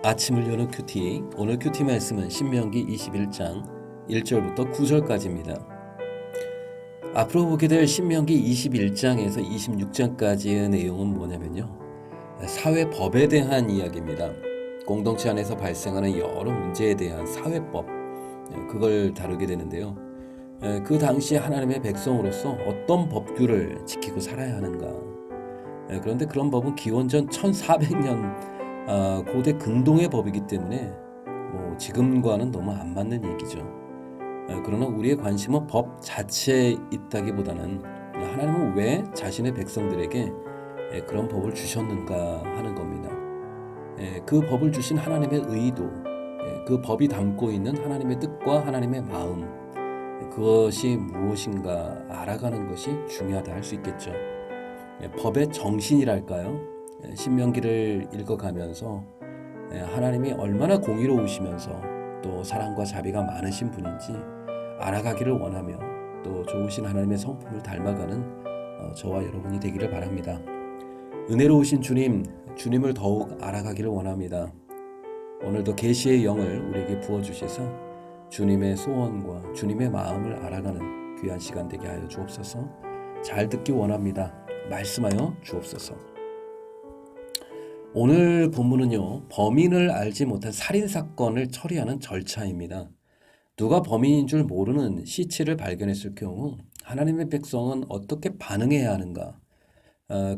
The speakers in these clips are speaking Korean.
아침을 여는 큐티. 오늘 큐티 말씀은 신명기 21장 1절부터 9절까지입니다. 앞으로 보게 될 신명기 21장에서 26장까지의 내용은 뭐냐면요, 사회법에 대한 이야기입니다. 공동체 안에서 발생하는 여러 문제에 대한 사회법, 그걸 다루게 되는데요. 그 당시 하나님의 백성으로서 어떤 법규를 지키고 살아야 하는가. 그런데 그런 법은 기원전 1400년 고대 근동의 법이기 때문에 지금과는 너무 안 맞는 얘기죠. 그러나 우리의 관심은 법 자체에 있다기보다는 하나님은 왜 자신의 백성들에게 그런 법을 주셨는가 하는 겁니다. 그 법을 주신 하나님의 의도, 그 법이 담고 있는 하나님의 뜻과 하나님의 마음, 그것이 무엇인가 알아가는 것이 중요하다 할 수 있겠죠. 법의 정신이랄까요? 신명기를 읽어가면서 하나님이 얼마나 공의로우시면서 또 사랑과 자비가 많으신 분인지 알아가기를 원하며 또 좋으신 하나님의 성품을 닮아가는 저와 여러분이 되기를 바랍니다. 은혜로우신 주님을 더욱 알아가기를 원합니다. 오늘도 계시의 영을 우리에게 부어주셔서 주님의 소원과 주님의 마음을 알아가는 귀한 시간 되게 하여 주옵소서. 잘 듣기 원합니다. 말씀하여 주옵소서. 오늘 본문은요, 범인을 알지 못한 살인사건을 처리하는 절차입니다. 누가 범인인 줄 모르는 시체를 발견했을 경우 하나님의 백성은 어떻게 반응해야 하는가,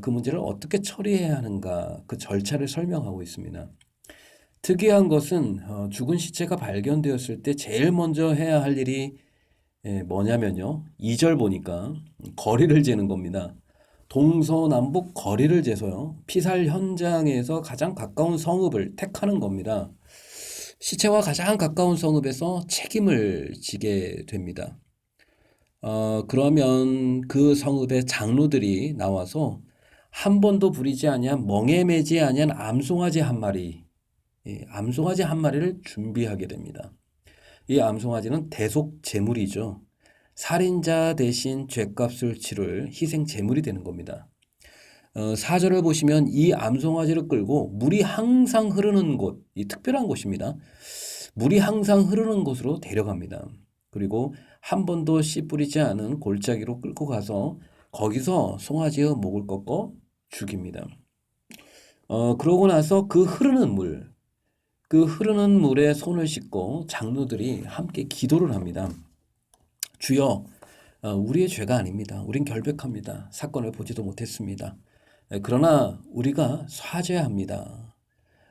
그 문제를 어떻게 처리해야 하는가, 그 절차를 설명하고 있습니다. 특이한 것은 죽은 시체가 발견되었을 때 제일 먼저 해야 할 일이 뭐냐면요, 2절 보니까 거리를 재는 겁니다. 동서남북 거리를 재서요, 피살 현장에서 가장 가까운 성읍을 택하는 겁니다. 시체와 가장 가까운 성읍에서 책임을 지게 됩니다. 그러면 그 성읍의 장로들이 나와서 한 번도 부리지 아니한 멍에 매지 아니한 암송아지 한 마리, 암송아지 한 마리를 준비하게 됩니다. 이 암송아지는 대속 제물이죠. 살인자 대신 죗값을 치를 희생 제물이 되는 겁니다. 4절을 보시면 이 암송아지를 끌고 물이 항상 흐르는 곳, 이 특별한 곳입니다. 물이 항상 흐르는 곳으로 데려갑니다. 그리고 한 번도 씨 뿌리지 않은 골짜기로 끌고 가서 거기서 송아지의 목을 꺾어 죽입니다. 그러고 나서 그 흐르는 물에 손을 씻고 장로들이 함께 기도를 합니다. 주여, 우리의 죄가 아닙니다. 우린 결백합니다. 사건을 보지도 못했습니다. 그러나 우리가 사죄합니다.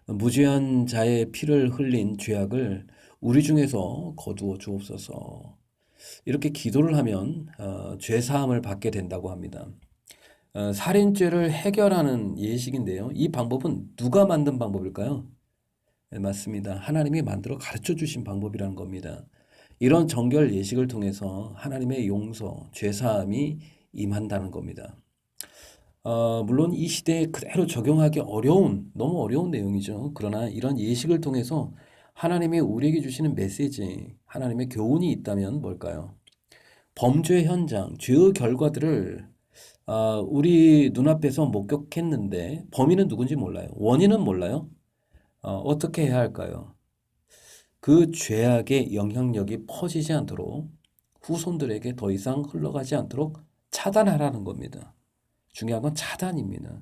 무죄한 자의 피를 흘린 죄악을 우리 중에서 거두어 주옵소서. 이렇게 기도를 하면 죄사함을 받게 된다고 합니다. 살인죄를 해결하는 예식인데요. 이 방법은 누가 만든 방법일까요? 네, 맞습니다. 하나님이 만들어 가르쳐 주신 방법이라는 겁니다. 이런 정결 예식을 통해서 하나님의 용서, 죄사함이 임한다는 겁니다. 물론 이 시대에 그대로 적용하기 너무 어려운 내용이죠. 그러나 이런 예식을 통해서 하나님이 우리에게 주시는 메시지, 하나님의 교훈이 있다면 뭘까요? 범죄 현장, 죄의 결과들을 우리 눈앞에서 목격했는데 범인은 누군지 몰라요. 원인은 몰라요. 어떻게 해야 할까요? 그 죄악의 영향력이 퍼지지 않도록 후손들에게 더 이상 흘러가지 않도록 차단하라는 겁니다. 중요한 건 차단입니다.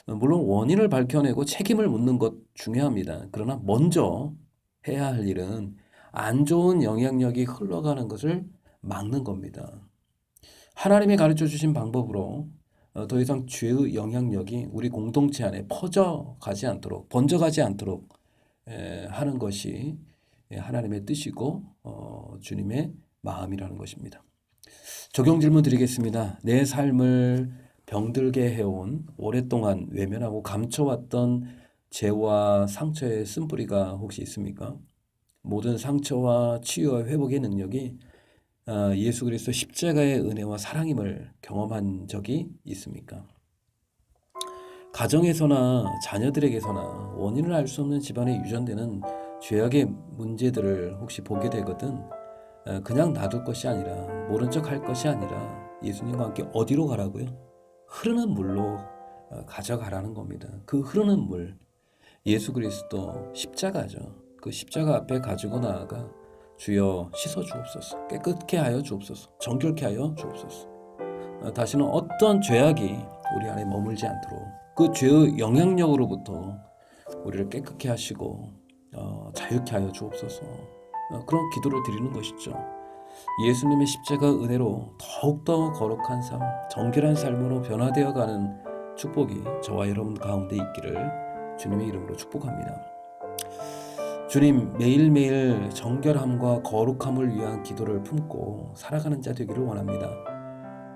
물론 원인을 밝혀내고 책임을 묻는 것 중요합니다. 그러나 먼저 해야 할 일은 안 좋은 영향력이 흘러가는 것을 막는 겁니다. 하나님이 가르쳐 주신 방법으로 더 이상 죄의 영향력이 우리 공동체 안에 번져가지 않도록 하는 것이 하나님의 뜻이고 주님의 마음이라는 것입니다. 적용 질문 드리겠습니다. 내 삶을 병들게 해온 오랫동안 외면하고 감춰왔던 죄와 상처의 쓴뿌리가 혹시 있습니까? 모든 상처와 치유와 회복의 능력이 예수 그리스도 십자가의 은혜와 사랑임을 경험한 적이 있습니까? 가정에서나 자녀들에게서나 원인을 알 수 없는 집안에 유전되는 죄악의 문제들을 혹시 보게 되거든 그냥 놔둘 것이 아니라 모른 척 할 것이 아니라 예수님과 함께 어디로 가라고요? 흐르는 물로 가져가라는 겁니다. 그 흐르는 물, 예수 그리스도 십자가죠. 그 십자가 앞에 가지고 나아가 주여 씻어 주옵소서, 깨끗게 하여 주옵소서, 정결케 하여 주옵소서. 다시는 어떤 죄악이 우리 안에 머물지 않도록 그 죄의 영향력으로부터 우리를 깨끗게 하시고 자유케 하여 주옵소서. 그런 기도를 드리는 것이죠. 예수님의 십자가 은혜로 더욱더 거룩한 삶, 정결한 삶으로 변화되어가는 축복이 저와 여러분 가운데 있기를 주님의 이름으로 축복합니다. 주님, 매일매일 정결함과 거룩함을 위한 기도를 품고 살아가는 자 되기를 원합니다.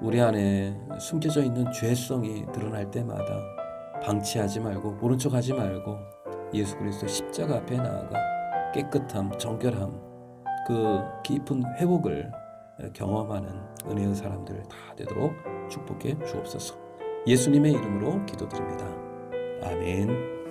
우리 안에 숨겨져 있는 죄성이 드러날 때마다 방치하지 말고 모른 척하지 말고 예수 그리스도 십자가 앞에 나아가 깨끗함, 정결함, 그 깊은 회복을 경험하는 은혜의 사람들 다 되도록 축복해 주옵소서. 예수님의 이름으로 기도드립니다. 아멘.